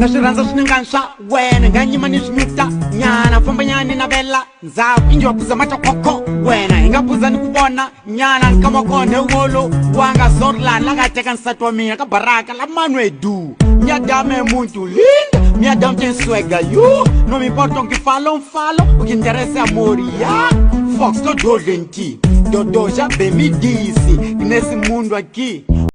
Nashiranza sningansha wena nganyima nishinyuta nyana famba nyani na bella nza injo wapuza macho koko wena ingapuza nikubona nyana nkama kone wolo wanga zorla laga teka nsatwa mina ka baraka la manwe du nyadame muntu linda miadam ten swega you no me importa que falo o que interessa amori ya Fox to dolenti dodo já bem me disse nesse mundo aqui